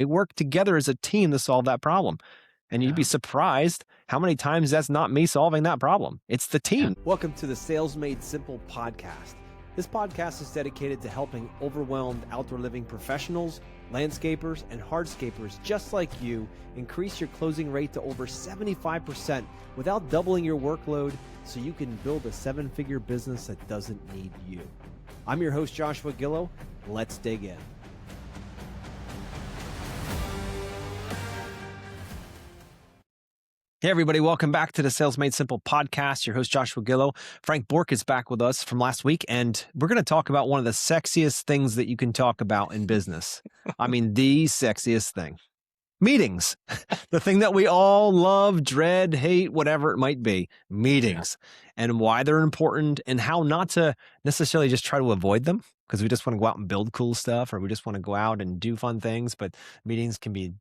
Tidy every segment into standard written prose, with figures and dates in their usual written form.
We work together as a team to solve that problem. And you'd be Yeah. surprised how many times that's not me solving that problem. It's the team. Welcome to the Sales Made Simple podcast. This podcast is dedicated to helping overwhelmed outdoor living professionals, landscapers, and hardscapers just like you increase your closing rate to over 75% without doubling your workload so you can build a seven-figure business that doesn't need you. I'm your host, Joshua Gillow. Let's dig in. Hey, everybody. Welcome back to the Sales Made Simple podcast. Your host, Joshua Gillow. Frank Bourque is back with us from last week, and we're going to talk about one of the sexiest things that you can talk about in business. I mean, the sexiest thing. Meetings. The thing that we all love, dread, hate, whatever it might be. Meetings. And why they're important and how not to necessarily just try to avoid them because we just want to go out and build cool stuff or we just want to go out and do fun things. But meetings can be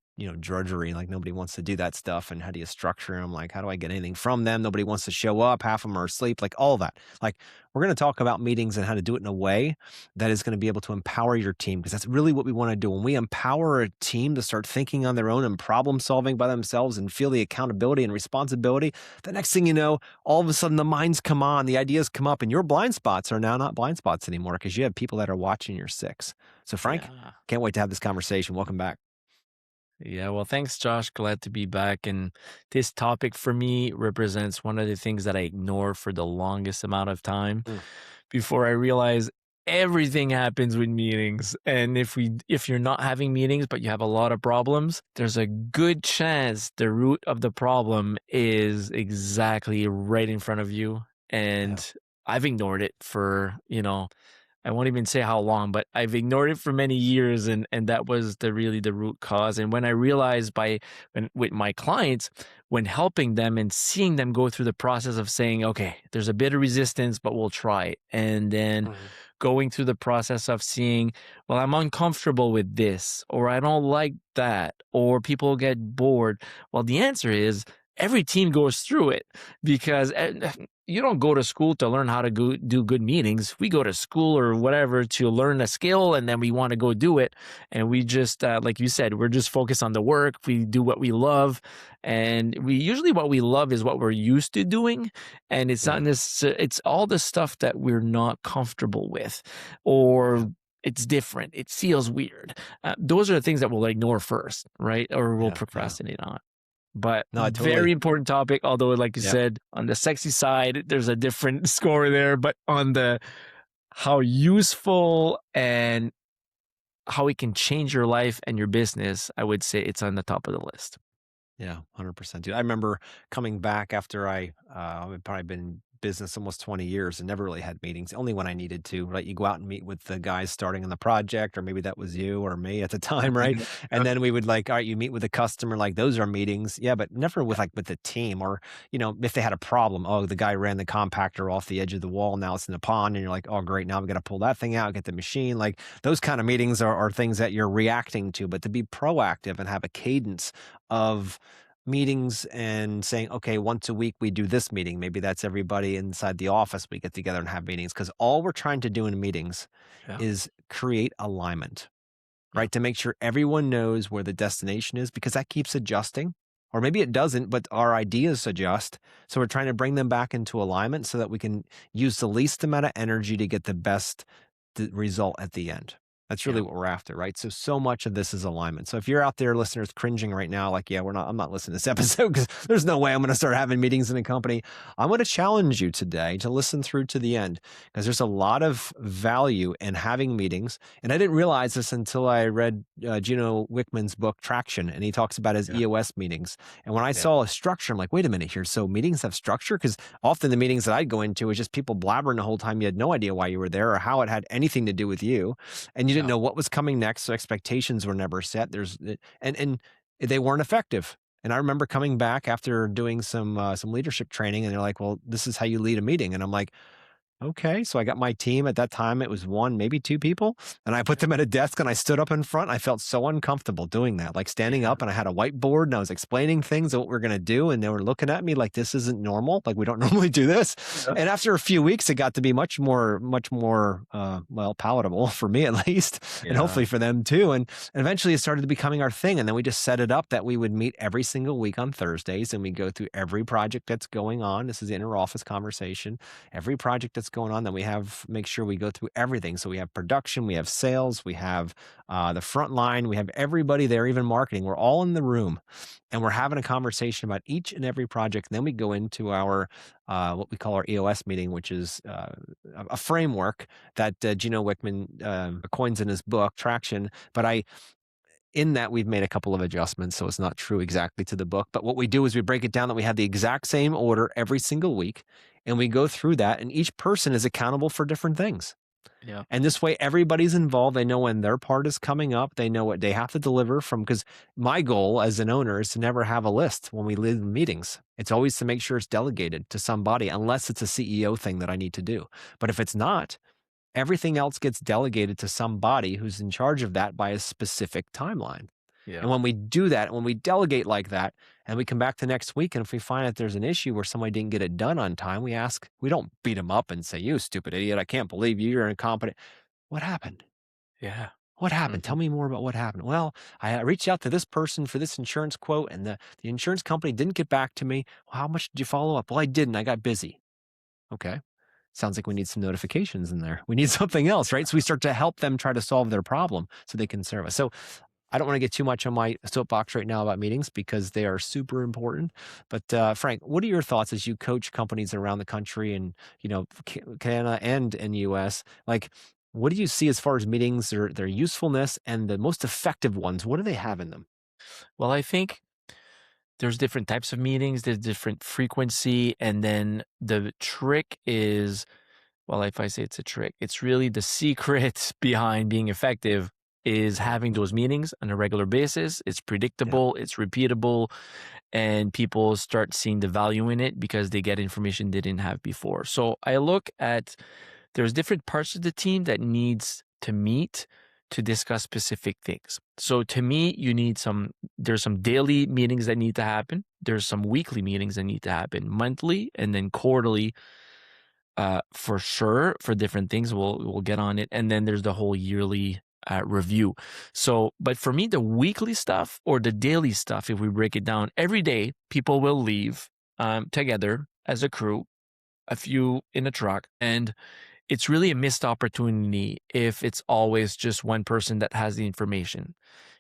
drudgery. Like nobody wants to do that stuff. And how do you structure them? Like, how do I get anything from them? Nobody wants to show up. Half of them are asleep, like all that. Like we're going to talk about meetings and how to do it in a way that is going to be able to empower your team. Because that's really what we want to do. When we empower a team to start thinking on their own and problem solving by themselves and feel the accountability and responsibility, the next thing you know, all of a sudden the minds come on, the ideas come up, and your blind spots are now not blind spots anymore because you have people that are watching your six. So Frank, can't wait to have this conversation. Welcome back. Yeah, well, thanks, Josh. Glad to be back. And this topic for me represents one of the things that I ignored for the longest amount of time before I realized everything happens with meetings. And if you're not having meetings, but you have a lot of problems, there's a good chance the root of the problem is exactly right in front of you. And I've ignored it for, I won't even say how long, but I've ignored it for many years, and that was the root cause. And when I realized with my clients, when helping them and seeing them go through the process of saying, okay, there's a bit of resistance, but we'll try it. And then going through the process of seeing, well, I'm uncomfortable with this, or I don't like that, or people get bored. Well, the answer is every team goes through it because you don't go to school to learn how to do good meetings. We go to school or whatever to learn a skill, and then we want to go do it. And we just, like you said, we're just focused on the work. We do what we love. And usually what we love is what we're used to doing. And it's not necessarily, it's all the stuff that we're not comfortable with or it's different. It feels weird. Those are the things that we'll ignore first, right? Or we'll procrastinate on. But very important topic, although like you said, on the sexy side, there's a different score there, but on the how useful and how it can change your life and your business, I would say it's on the top of the list. Yeah, 100%. Dude, I remember coming back after I've probably been in business almost 20 years and never really had meetings, only when I needed to, right? You go out and meet with the guys starting on the project, or maybe that was you or me at the time, right? And then we would all right, you meet with the customer, like those are meetings. Yeah, but never with the team or, if they had a problem, oh, the guy ran the compactor off the edge of the wall, now it's in the pond and you're like, oh, great, now we got to pull that thing out, get the machine. Like those kind of meetings are things that you're reacting to, but to be proactive and have a cadence of meetings and saying, okay, once a week we do this meeting. Maybe that's everybody inside the office. We get together and have meetings because all we're trying to do in meetings is create alignment, right? To make sure everyone knows where the destination is because that keeps adjusting. Or maybe it doesn't, but our ideas adjust. So we're trying to bring them back into alignment so that we can use the least amount of energy to get the best result at the end. That's really what we're after, right? So much of this is alignment. So if you're out there, listeners, cringing right now, like, I'm not listening to this episode because there's no way I'm going to start having meetings in a company. I'm going to challenge you today to listen through to the end because there's a lot of value in having meetings. And I didn't realize this until I read Gino Wickman's book, Traction, and he talks about his EOS meetings. And when I saw a structure, I'm like, wait a minute here. So meetings have structure? Because often the meetings that I'd go into was just people blabbering the whole time. You had no idea why you were there or how it had anything to do with you. And you didn't know what was coming next, so expectations were never set. And they weren't effective. And I remember coming back after doing some leadership training, and they're like, "Well, this is how you lead a meeting." And I'm like, Okay, so I got my team at that time. It was one, maybe two people, and I put them at a desk and I stood up in front. I felt so uncomfortable doing that, like standing Yeah. up, and I had a whiteboard and I was explaining things of what we're going to do. And they were looking at me like, this isn't normal. Like, we don't normally do this. Yeah. And after a few weeks, it got to be much more, well, palatable for me at least, and Yeah. hopefully for them too. And eventually it started becoming our thing. And then we just set it up that we would meet every single week on Thursdays and we go through every project that's going on. This is inter office conversation, every project that's going on, that we have, make sure we go through everything. So we have production, we have sales, we have the front line, we have everybody there, even marketing. We're all in the room and we're having a conversation about each and every project. And then we go into our what we call our EOS meeting, which is a framework that Gino Wickman coins in his book Traction. But I in that we've made a couple of adjustments, so it's not true exactly to the book. But what we do is we break it down that we have the exact same order every single week, and we go through that, and each person is accountable for different things. Yeah. And this way, everybody's involved. They know when their part is coming up. They know what they have to deliver from. Because my goal as an owner is to never have a list when we lead meetings. It's always to make sure it's delegated to somebody, unless it's a CEO thing that I need to do. But if it's not, everything else gets delegated to somebody who's in charge of that by a specific timeline. Yeah. And when we do that, when we delegate like that, and we come back to next week, and if we find that there's an issue where somebody didn't get it done on time, we don't beat them up and say, you stupid idiot, I can't believe you're incompetent. What happened? Yeah. What happened? Mhm. Tell me more about what happened. Well, I reached out to this person for this insurance quote, and the insurance company didn't get back to me. Well, how much did you follow up? Well, I didn't. I got busy. Okay. Sounds like we need some notifications in there. We need something else, right? So we start to help them try to solve their problem so they can serve us. So I don't want to get too much on my soapbox right now about meetings because they are super important. But Frank, what are your thoughts as you coach companies around the country and Canada and in US? Like, what do you see as far as meetings, their usefulness, and the most effective ones? What do they have in them? Well, I think there's different types of meetings, there's different frequency, and then the trick is, well, if I say it's a trick, it's really the secret behind being effective is having those meetings on a regular basis. It's Yeah. predictable, it's repeatable, and people start seeing the value in it because they get information they didn't have before. So I look at there's different parts of the team that needs to meet to discuss specific things. So to me, there's some daily meetings that need to happen. There's some weekly meetings that need to happen, monthly and then quarterly, for sure, for different things. We'll get on it. And then there's the whole yearly review. So, but for me, the weekly stuff or the daily stuff, if we break it down, every day people will leave together as a crew, a few in a truck, and it's really a missed opportunity if it's always just one person that has the information.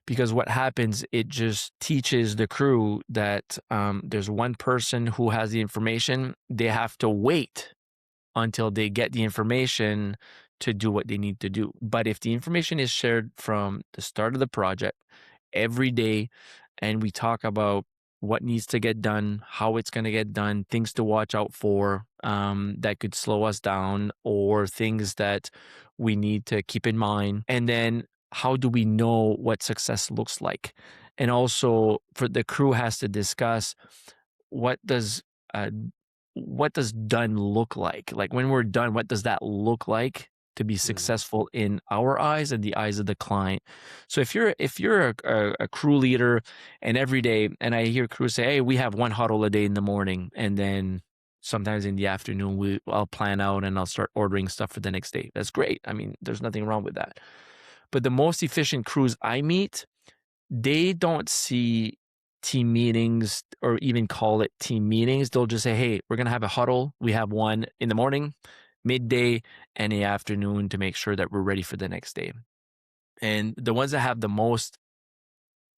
Because what happens, it just teaches the crew that there's one person who has the information. They have to wait until they get the information to do what they need to do. But if the information is shared from the start of the project every day, and we talk about what needs to get done, how it's going to get done, things to watch out for that could slow us down, or things that we need to keep in mind. And then how do we know what success looks like? And also, for the crew has to discuss what does uh, what does done look like? Like when we're done, what does that look like to be Mhm. successful in our eyes and the eyes of the client? So if you're a crew leader and every day, and I hear crews say, "Hey, we have one huddle a day in the morning," and then sometimes in the afternoon, I'll plan out and I'll start ordering stuff for the next day. That's great. I mean, there's nothing wrong with that. But the most efficient crews I meet, they don't see team meetings or even call it team meetings. They'll just say, hey, we're going to have a huddle. We have one in the morning, midday, and the afternoon to make sure that we're ready for the next day. And the ones that have the most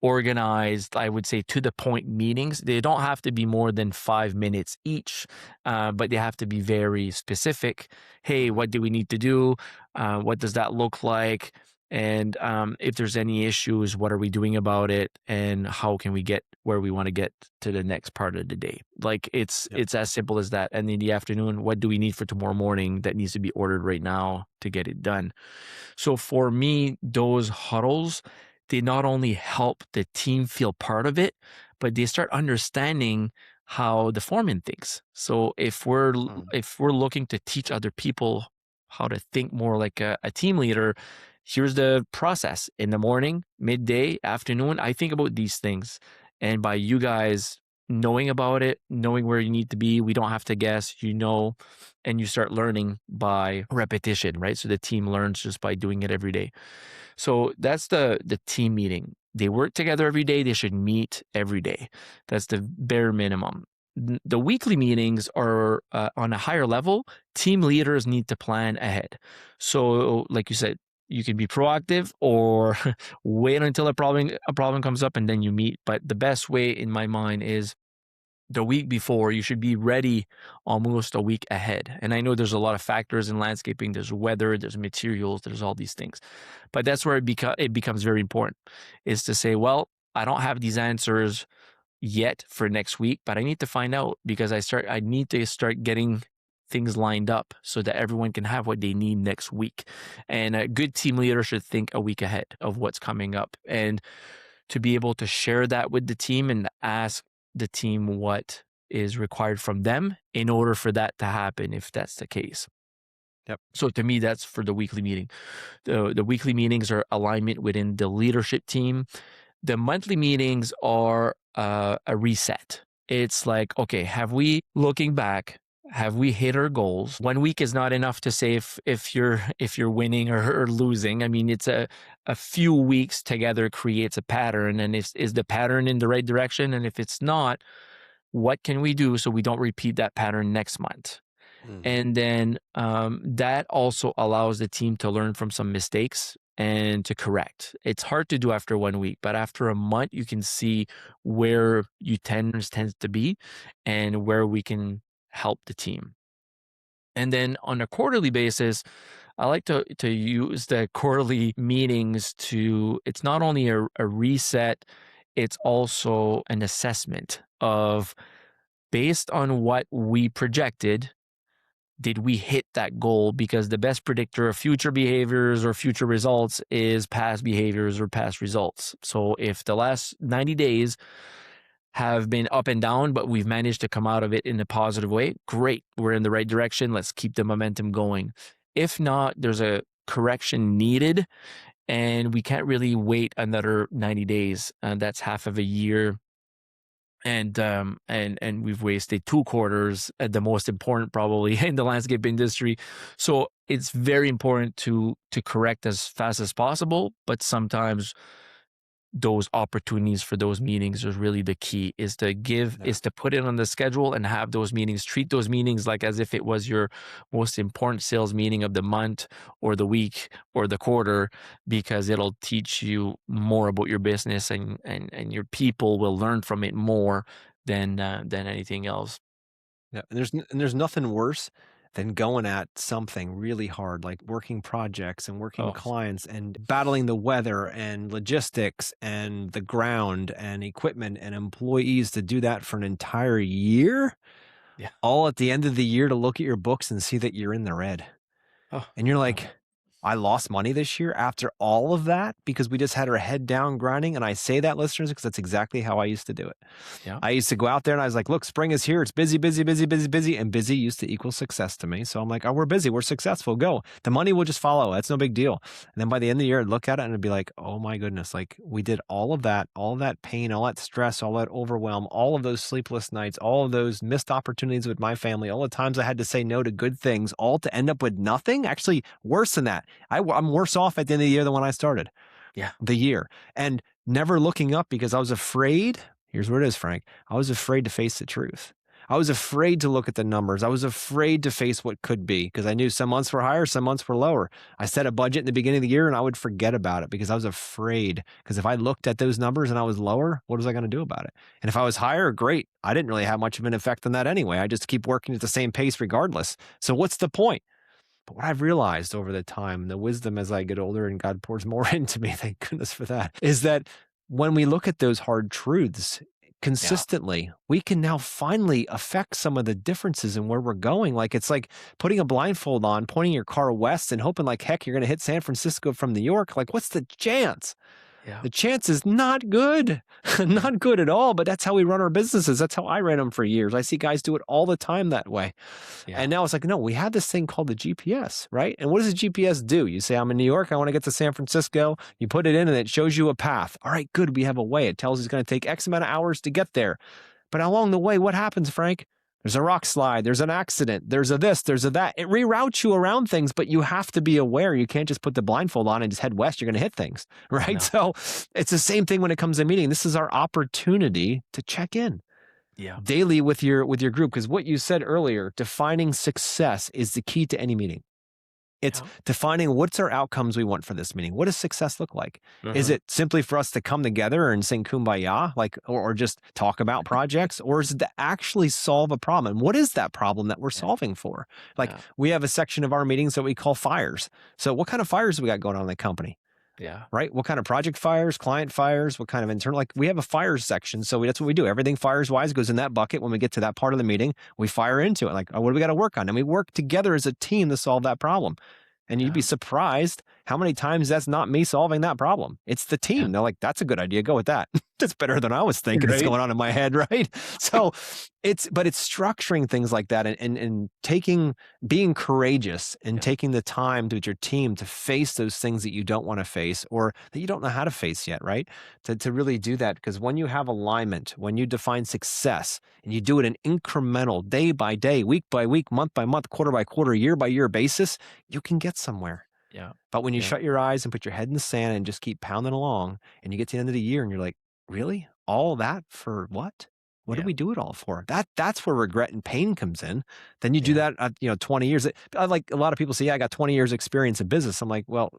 organized, I would say, to the point meetings, they don't have to be more than 5 minutes each, but they have to be very specific. Hey, what do we need to do? What does that look like? And if there's any issues, what are we doing about it? And how can we get where we want to get to the next part of the day? Like Yep. it's as simple as that. And in the afternoon, what do we need for tomorrow morning that needs to be ordered right now to get it done? So for me, those huddles, they not only help the team feel part of it, but they start understanding how the foreman thinks. So if we're looking to teach other people how to think more like a team leader, here's the process. In the morning, midday, afternoon, I think about these things. And by you guys knowing about it, knowing where you need to be, we don't have to guess, and you start learning by repetition, right? So the team learns just by doing it every day. So that's the team meeting. They work together every day. They should meet every day. That's the bare minimum. The weekly meetings are on a higher level. Team leaders need to plan ahead. So, like you said, you can be proactive or wait until a problem comes up and then you meet. But the best way, in my mind, is the week before. You should be ready almost a week ahead. And I know there's a lot of factors in landscaping. There's weather, there's materials, there's all these things. But that's where it becomes very important, is to say, well, I don't have these answers yet for next week, but I need to find out, because I need to start getting things lined up so that everyone can have what they need next week. And a good team leader should think a week ahead of what's coming up, and to be able to share that with the team and ask the team what is required from them in order for that to happen, if that's the case. Yep. So to me, that's for the weekly meeting. The weekly meetings are alignment within the leadership team. The monthly meetings are a reset. It's like, okay, looking back, have we hit our goals? 1 week is not enough to say if you're winning or losing. I mean, it's a few weeks together creates a pattern, and is the pattern in the right direction? And if it's not, what can we do so we don't repeat that pattern next month? And then that also allows the team to learn from some mistakes and to correct. It's hard to do after 1 week, but after a month, you can see where you tends to be and where we can help the team. And then on a quarterly basis, I like to use the quarterly meetings it's not only a reset, it's also an assessment of, based on what we projected, did we hit that goal? Because the best predictor of future behaviors or future results is past behaviors or past results. So if the last 90 days have been up and down, but we've managed to come out of it in a positive way, great. We're in the right direction. Let's keep the momentum going. If not, there's a correction needed, and we can't really wait another 90 days. That's half of a year. And we've wasted 2 quarters at the most important probably in the landscape industry. So it's very important to correct as fast as possible, but sometimes those opportunities for those meetings is really the key, is to put it on the schedule and have those meetings, treat those meetings like as if it was your most important sales meeting of the month or the week or the quarter, because it'll teach you more about your business, and your people will learn from it more than anything else. Yeah, and there's nothing worse than going at something really hard, like working projects and working Oh, clients and battling the weather and logistics and the ground and equipment and employees, to do that for an entire year, yeah. all at the end of the year to look at your books and see that you're in the red. Oh, And you're yeah. like, I lost money this year after all of that because we just had our head down grinding. And I say that, listeners, because that's exactly how I used to do it. Yeah. I used to go out there and I was like, look, spring is here. It's busy, busy, busy, busy, busy. And busy used to equal success to me. So I'm like, oh, we're busy. We're successful. Go. The money will just follow. That's no big deal. And then by the end of the year, I'd look at it and it'd be like, oh my goodness, like we did all of that pain, all that stress, all that overwhelm, all of those sleepless nights, all of those missed opportunities with my family, all the times I had to say no to good things, all to end up with nothing. Actually, worse than that. I'm worse off at the end of the year than when I started. Yeah. The year. And never looking up because I was afraid. Here's what it is, Frank. I was afraid to face the truth. I was afraid to look at the numbers. I was afraid to face what could be, because I knew some months were higher, some months were lower. I set a budget in the beginning of the year and I would forget about it because I was afraid. Because if I looked at those numbers and I was lower, what was I going to do about it? And if I was higher, great. I didn't really have much of an effect on that anyway. I just keep working at the same pace regardless. So what's the point? But what I've realized over the time, the wisdom as I get older and God pours more into me, thank goodness for that, is that when we look at those hard truths consistently, we can now finally affect some of the differences in where we're going. Like it's like putting a blindfold on, pointing your car west and hoping like heck you're going to hit San Francisco from New York. Like what's the chance? Yeah. The chance is not good, Yeah. not good at all. But that's how we run our businesses. That's how I ran them for years. I see guys do it all the time that way. Yeah. And now it's like, no, we have this thing called the GPS, right? And what does the GPS do? You say, I'm in New York. I want to get to San Francisco. You put it in and it shows you a path. All right, good. We have a way. It tells you it's going to take X amount of hours to get there. But along the way, what happens, Frank? There's a rock slide, there's an accident, there's a this, there's a that. It reroutes you around things, but you have to be aware. You can't just put the blindfold on and just head west. You're going to hit things, right? No. So it's the same thing when it comes to meeting. This is our opportunity to check in Yeah. daily with your group, because what you said earlier, defining success is the key to any meeting. It's Yeah. defining what's our outcomes we want for this meeting. What does success look like? Is Mhm. it simply for us to come together and sing kumbaya, or just talk about projects, or is it to actually solve a problem? And what is that problem that we're Yeah. solving for? Like, Yeah. we have a section of our meetings that we call fires. So what kind of fires do we got going on in the company? Yeah. Right? What kind of project fires, client fires, what kind of internal, like we have a fires section. So that's what we do. Everything fires wise goes in that bucket. When we get to that part of the meeting, we fire into it. Like, oh, what do we got to work on? And we work together as a team to solve that problem. And you'd be Yeah. surprised how many times that's not me solving that problem. It's the Yeah. team. They're like, that's a good idea. Go with that. That's better than I was thinking. It's Right? going on in my head, right? So it's structuring things like that, and being courageous and Yeah. taking the time with your team to face those things that you don't want to face or that you don't know how to face yet, right? To really do that. Because when you have alignment, when you define success and you do it in incremental, day by day, week by week, month by month, quarter by quarter, year by year basis, you can get somewhere. Yeah. But when you Yeah. shut your eyes and put your head in the sand and just keep pounding along, and you get to the end of the year and you're like, really? All that for what? What did Yeah. we do it all for? That's where regret and pain comes in. Then you do Yeah. that at 20 years. Like a lot of people say, yeah, I got 20 years experience in business. I'm like, well,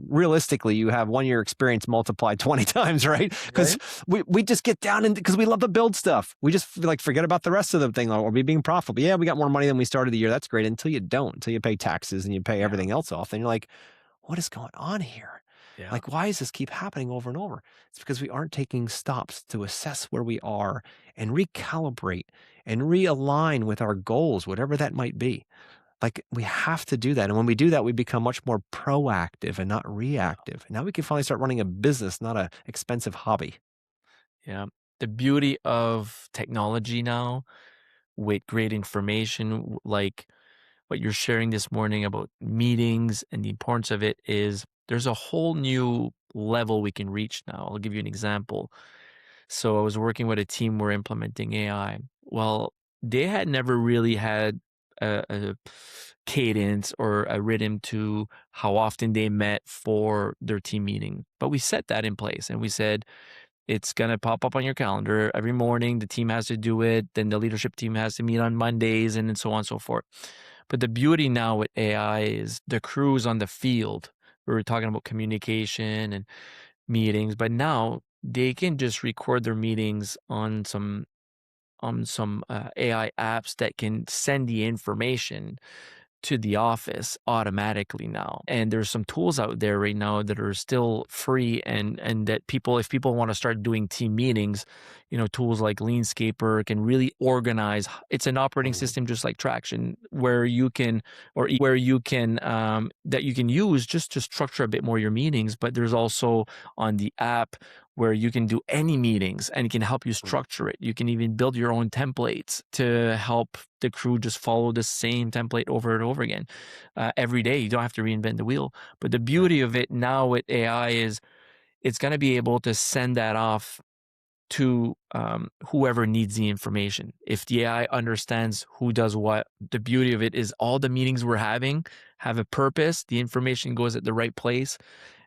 realistically, you have 1 year experience multiplied 20 times, right? Because Right? we just get down into, because we love to build stuff. We just like forget about the rest of the thing, or we being profitable. Yeah, we got more money than we started the year. That's great until you don't, until you pay taxes and you pay Yeah. everything else off. Then you're like, what is going on here? Yeah. Like, why does this keep happening over and over? It's because we aren't taking stops to assess where we are and recalibrate and realign with our goals, whatever that might be. Like, we have to do that. And when we do that, we become much more proactive and not reactive. And now we can finally start running a business, not an expensive hobby. Yeah. The beauty of technology now with great information, like what you're sharing this morning about meetings and the importance of it, is there's a whole new level we can reach now. I'll give you an example. So I was working with a team, we're implementing AI. Well, they had never really had a cadence or a rhythm to how often they met for their team meeting. But we set that in place and we said, it's going to pop up on your calendar every morning. The team has to do it. Then the leadership team has to meet on Mondays and so on and so forth. But the beauty now with AI is the crews on the field. We were talking about communication and meetings, but now they can just record their meetings on some AI apps that can send the information to the office automatically now. And there's some tools out there right now that are still free and that people, if people want to start doing team meetings, tools like Leanscaper can really organize. It's an operating system just like Traction where you can that you can use just to structure a bit more your meetings. But there's also on the app where you can do any meetings and it can help you structure it. You can even build your own templates to help the crew just follow the same template over and over again every day. You don't have to reinvent the wheel. But the beauty of it now with AI is it's going to be able to send that off to whoever needs the information. If the AI understands who does what, the beauty of it is all the meetings we're having have a purpose. The information goes at the right place.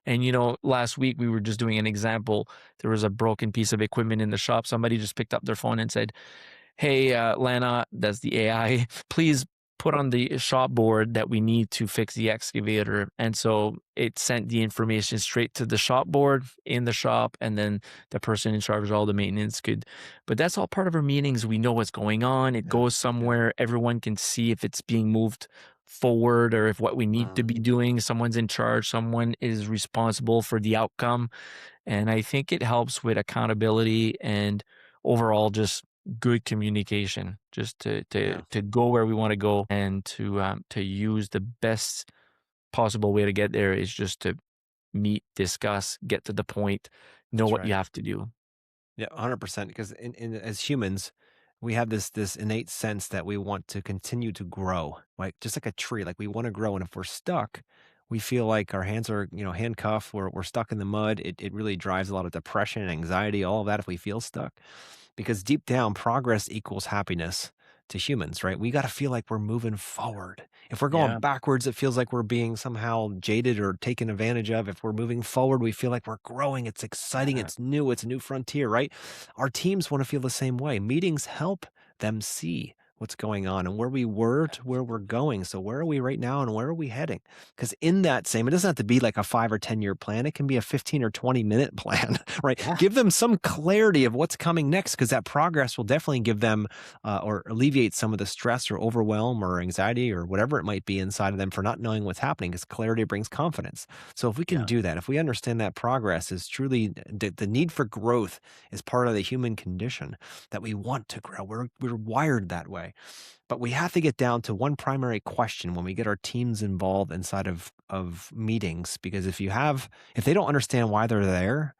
And, last week we were just doing an example. There was a broken piece of equipment in the shop. Somebody just picked up their phone and said, hey, Lana, that's the AI, please put on the shop board that we need to fix the excavator. And so it sent the information straight to the shop board in the shop. And then the person in charge of all the maintenance could, but that's all part of our meetings. We know what's going on. It goes somewhere. Everyone can see if it's being moved forward or if what we need to be doing, someone's in charge, someone is responsible for the outcome. And I think it helps with accountability and overall just good communication, just to go where we want to go and to use the best possible way to get there is just to meet, discuss, get to the point, know That's what right. you have to do. Yeah, 100%. Because as humans, we have this innate sense that we want to continue to grow, like just like a tree. Like we want to grow, and if we're stuck, we feel like our hands are handcuffed. We're stuck in the mud. It really drives a lot of depression and anxiety, all of that if we feel stuck. Because deep down, progress equals happiness to humans, right? We got to feel like we're moving forward. If we're going Yeah. backwards, it feels like we're being somehow jaded or taken advantage of. If we're moving forward, we feel like we're growing. It's exciting. Yeah. It's new. It's a new frontier, right? Our teams want to feel the same way. Meetings help them see what's going on and where we were to where we're going. So where are we right now and where are we heading? Because in that same, it doesn't have to be like a 5 or 10 year plan. It can be a 15 or 20-minute plan, right? Yeah. Give them some clarity of what's coming next, because that progress will definitely give them or alleviate some of the stress or overwhelm or anxiety or whatever it might be inside of them for not knowing what's happening, because clarity brings confidence. So if we can Yeah. do that, if we understand that progress is truly the need for growth is part of the human condition, that we want to grow. We're wired that way. But we have to get down to one primary question when we get our teams involved inside of meetings, because if they don't understand why they're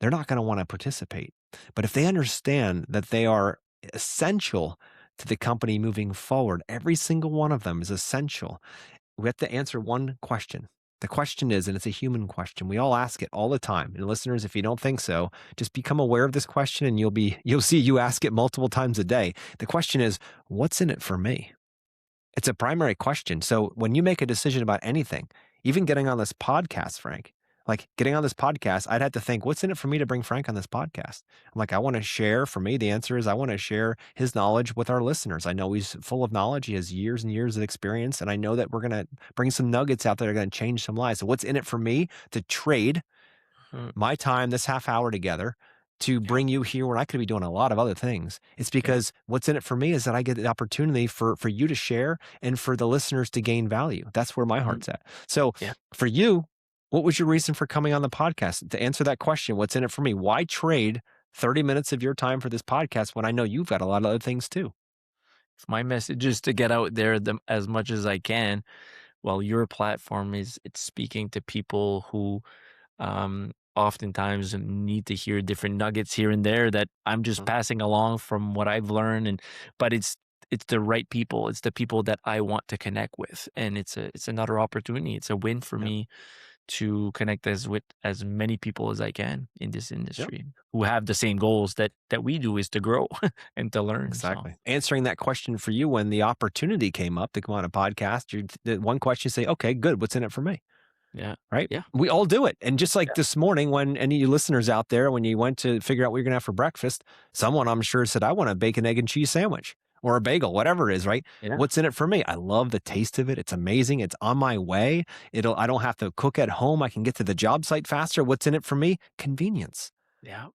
not going to want to participate. But if they understand that they are essential to the company moving forward, every single one of them is essential. We have to answer one question. The question is, and it's a human question, we all ask it all the time. And listeners, if you don't think so, just become aware of this question and you'll see you ask it multiple times a day. The question is, what's in it for me? It's a primary question. So when you make a decision about anything, even getting on this podcast, Frank, like getting on this podcast, I'd have to think, what's in it for me to bring Frank on this podcast? I'm like, I want to share. For me, the answer is I want to share his knowledge with our listeners. I know he's full of knowledge. He has years and years of experience. And I know that we're going to bring some nuggets out that are going to change some lives. So what's in it for me to trade Mm. my time, this half hour together, to Yeah. bring you here when I could be doing a lot of other things? It's Yeah. because what's in it for me is that I get the opportunity for you to share and for the listeners to gain value. That's where my Mhm. heart's at. So Yeah. for you, what was your reason for coming on the podcast? To answer that question, what's in it for me? Why trade 30 minutes of your time for this podcast when I know you've got a lot of other things too? My message is to get out there as much as I can. While your platform it's speaking to people who oftentimes need to hear different nuggets here and there that I'm just Mhm. passing along from what I've learned. But it's the right people. It's the people that I want to connect with, and it's another opportunity. It's a win for Yep. me to connect with as many people as I can in this Yep. industry who have the same goals that we do, is to grow and to learn. So Exactly. Answering that question for you when the opportunity came up to come on a podcast, the one question, you say, okay, good. What's in it for me? yeah, Right? yeah, We all do it. And just like yeah, this morning, when any of you listeners out there, when you went to figure out what you're going to have for breakfast, someone I'm sure said, I want a bacon, egg, and cheese sandwich or a bagel, whatever it is, right? yeah, What's in it for me? I love the taste of it. It's amazing. It's on my way. I don't have to cook at home. I can get to the job site faster. What's in it for me? Convenience, yeah,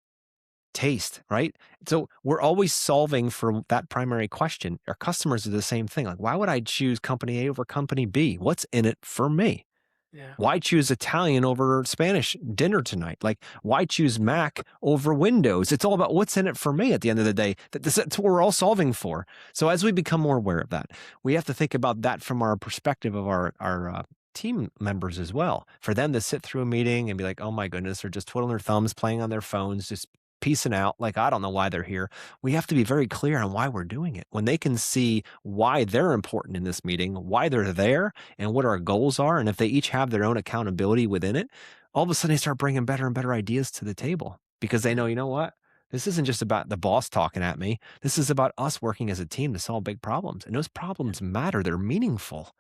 taste, right? So we're always solving for that primary question. Our customers are the same thing. Like, why would I choose company A over company B? What's in it for me? yeah, Why choose Italian over Spanish dinner tonight? Like, why choose Mac over Windows? It's all about what's in it for me at the end of the day. That's what we're all solving for. So as we become more aware of that, we have to think about that from our perspective of our team members as well. For them to sit through a meeting and be like, oh my goodness, they're just twiddling their thumbs, playing on their phones, just piecing out. Like, I don't know why they're here. We have to be very clear on why we're doing it. When they can see why they're important in this meeting, why they're there, and what our goals are, and if they each have their own accountability within it, all of a sudden they start bringing better and better ideas to the table, because they yeah, know, you know what? This isn't just about the boss talking at me. This is about us working as a team to solve big problems. And those yeah, problems matter. They're meaningful.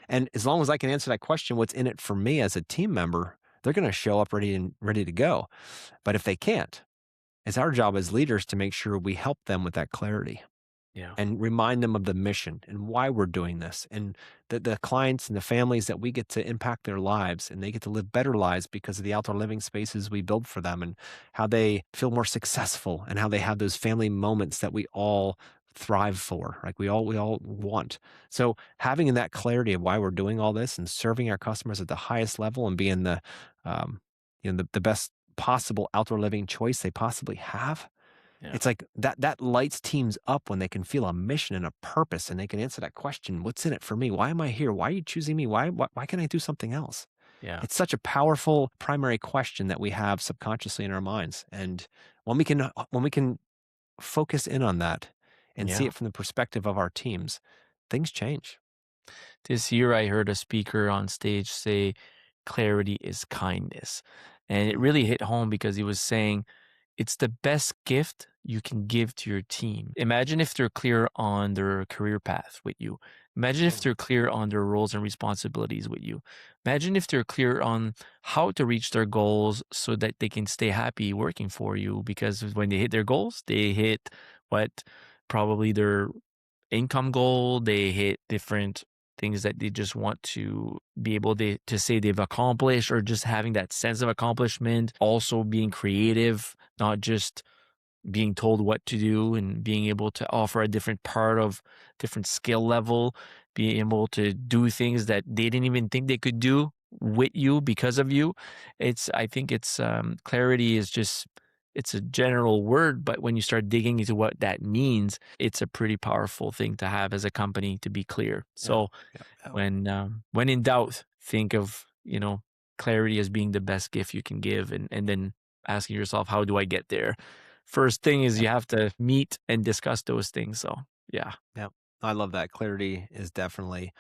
And as long as I can answer that question, what's in it for me as a team member, they're going to show up ready to go. But if they can't, it's our job as leaders to make sure we help them with that clarity yeah, and remind them of the mission and why we're doing this, and the clients and the families that we get to impact their lives, and they get to live better lives because of the outdoor living spaces we build for them, and how they feel more successful, and how they have those family moments that we all thrive for, like we all want. So having that clarity of why we're doing all this and serving our customers at the highest level and being um, the best possible outdoor living choice they possibly have, yeah, it's like that lights teams up when they can feel a mission and a purpose, and they can answer that question, what's in it for me? Why am I here? Why are you choosing me? Why can't I do something else? Yeah. It's such a powerful primary question that we have subconsciously in our minds. And when we can focus in on that and see Yeah. it from the perspective of our teams, things change. This year, I heard a speaker on stage say, clarity is kindness. And it Mm, really hit home because he was saying, it's the best gift you can give to your team. Imagine if they're clear on their career path with you. Imagine if mm, they're clear on their roles and responsibilities with you. Imagine if they're clear on how to reach their goals so that they can stay happy working for you. Because when they hit their goals, they hit what probably their income goal, they hit different things that they just want to be able to say they've accomplished, or just having that sense of accomplishment, also being creative, not just being told what to do, and being able to offer a different part of different skill level, being able to do things that they didn't even think they could do with you because of you. I think it's clarity is just, it's a general word, but when you start digging into what that means, it's a pretty powerful thing to have as a company, to be clear. yeah, So yeah, yeah, when in doubt, think of, clarity as being the best gift you can give, and then asking yourself, how do I get there? First thing is yeah, you have to meet and discuss those things. So yeah. yeah. I love that. Clarity is definitely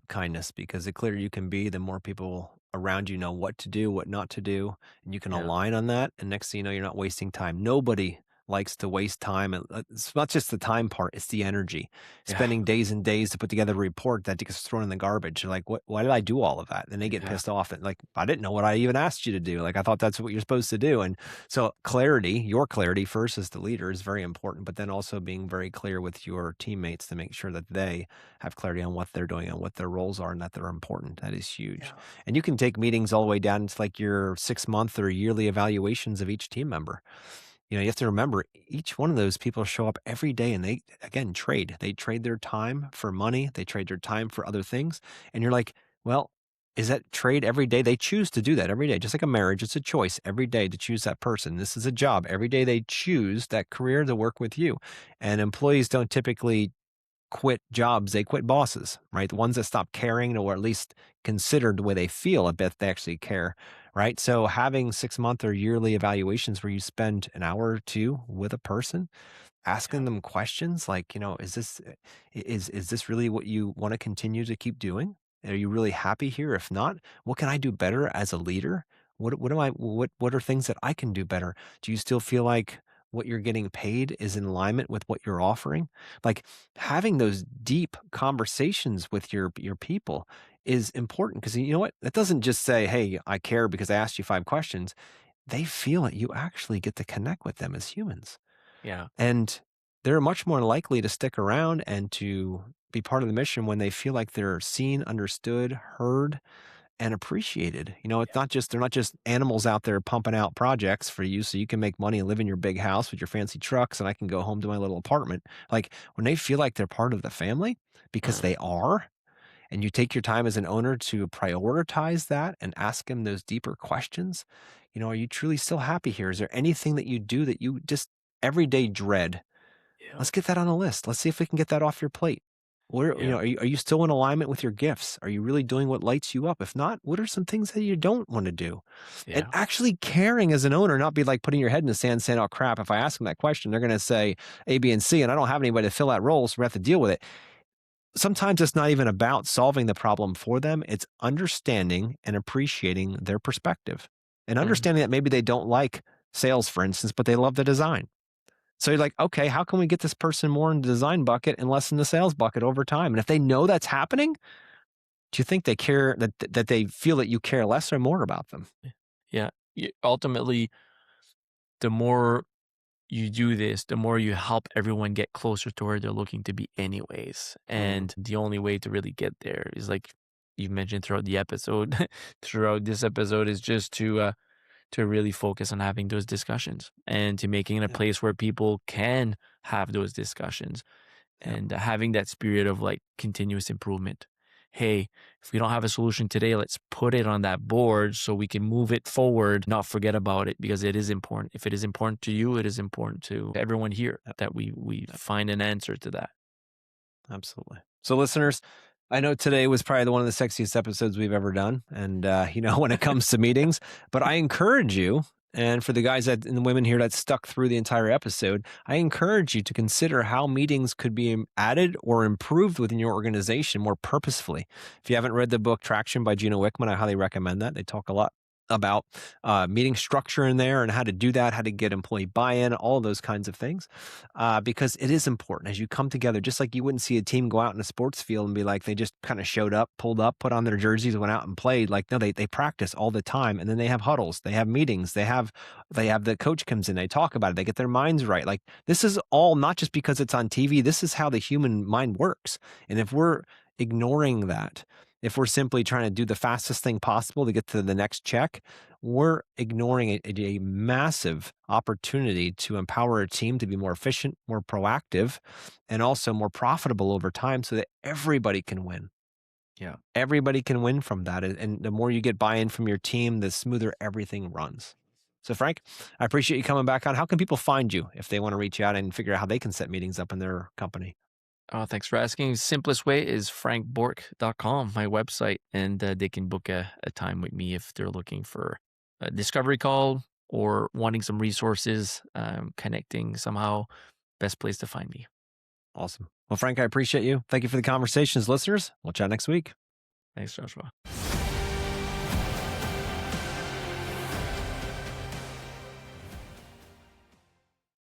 kindness, because the clearer you can be, the more people around you know what to do, what not to do, and you can Yeah. align on that. And next thing you know, you're not wasting time. Nobody likes to waste time. And it's not just the time part, it's the energy. Yeah. Spending days and days to put together a report that gets thrown in the garbage. You're like, what, why did I do all of that? And they get Yeah. pissed off and like, I didn't know what I even asked you to do. Like, I thought that's what you're supposed to do. And so clarity, your clarity first as the leader is very important, but then also being very clear with your teammates to make sure that they have clarity on what they're doing and what their roles are and that they're important. That is huge. Yeah. And you can take meetings all the way down to like your 6 month or yearly evaluations of each team member. You have to remember each one of those people show up every day and they, again, trade. They trade their time for money, they trade their time for other things. And you're like, well, is that trade every day? They choose to do that every day, just like a marriage. It's a choice every day to choose that person. This is a job. Every day they choose that career to work with you. And employees don't typically quit jobs, they quit bosses, right? The ones that stop caring, or at least consider the way they feel a bit, they actually care, right? So having 6 month or yearly evaluations where you spend an hour or two with a person, Yeah. asking them questions like, is this really what you want to continue to keep doing? Are you really happy here? If not, what can I do better as a leader? What are things that I can do better? Do you still feel like what you're getting paid is in alignment with what you're offering? Like, having those deep conversations with your people is important, because you know what? That doesn't just say, "Hey, I care because I asked you 5 questions." They feel it. You actually get to connect with them as humans. Yeah. And they're much more likely to stick around and to be part of the mission when they feel like they're seen, understood, heard, and appreciated. It's not just, they're not just animals out there pumping out projects for you so you can make money and live in your big house with your fancy trucks and I can go home to my little apartment. Like, when they feel like they're part of the family, because they are, and you take your time as an owner to prioritize that and ask them those deeper questions. Are you truly still happy here? Is there anything that you do that you just every day dread? Yeah. Let's get that on a list. Let's see if we can get that off your plate. Yeah. Are you still in alignment with your gifts? Are you really doing what lights you up? If not, what are some things that you don't want to do? And Yeah. actually caring as an owner, not be like putting your head in the sand saying, oh crap, if I ask them that question, they're going to say A, B, and C, and I don't have anybody to fill that role, so we have to deal with it. Sometimes it's not even about solving the problem for them. It's understanding and appreciating their perspective and Mhm. understanding that maybe they don't like sales, for instance, but they love the design. So you're like, okay, how can we get this person more in the design bucket and less in the sales bucket over time? And if they know that's happening, do you think they care, that they feel that you care less or more about them? Yeah. Ultimately, the more you do this, the more you help everyone get closer to where they're looking to be anyways. Mm, And the only way to really get there is, like you mentioned throughout the episode, throughout this episode, is just to really focus on having those discussions, and to making it a yeah, place where people can have those discussions, yeah, and having that spirit of like continuous improvement. Hey, if we don't have a solution today, let's put it on that board so we can move it forward, not forget about it, because it is important. If it is important to you, it is important to everyone here yeah, that we yeah, find an answer to that. absolutely. So listeners, I know today was probably one of the sexiest episodes we've ever done. And, when it comes to meetings, but I encourage you, and for the guys and the women here that stuck through the entire episode, I encourage you to consider how meetings could be added or improved within your organization more purposefully. If you haven't read the book Traction by Gino Wickman, I highly recommend that. They talk a lot about meeting structure in there and how to do that, how to get employee buy-in, all those kinds of things, because it is important as you come together. Just like you wouldn't see a team go out in a sports field and be like they just kind of showed up, pulled up, put on their jerseys, went out and played. Like, no, they practice all the time, and then they have huddles, they have meetings, they have the coach comes in, they talk about it, they get their minds right. Like, this is all not just because it's on TV. This is how the human mind works, and if we're ignoring that, if we're simply trying to do the fastest thing possible to get to the next check, we're ignoring a massive opportunity to empower a team to be more efficient, more proactive, and also more profitable over time so that everybody can win. Yeah. Everybody can win from that. And the more you get buy-in from your team, the smoother everything runs. So, Frank, I appreciate you coming back on. How can people find you if they want to reach out and figure out how they can set meetings up in their company? Thanks for asking. Simplest way is frankbourque.com, my website, and they can book a time with me if they're looking for a discovery call or wanting some resources, connecting somehow. Best place to find me. Awesome. Well, Frank, I appreciate you. Thank you for the conversations, listeners. We'll chat next week. Thanks, Joshua.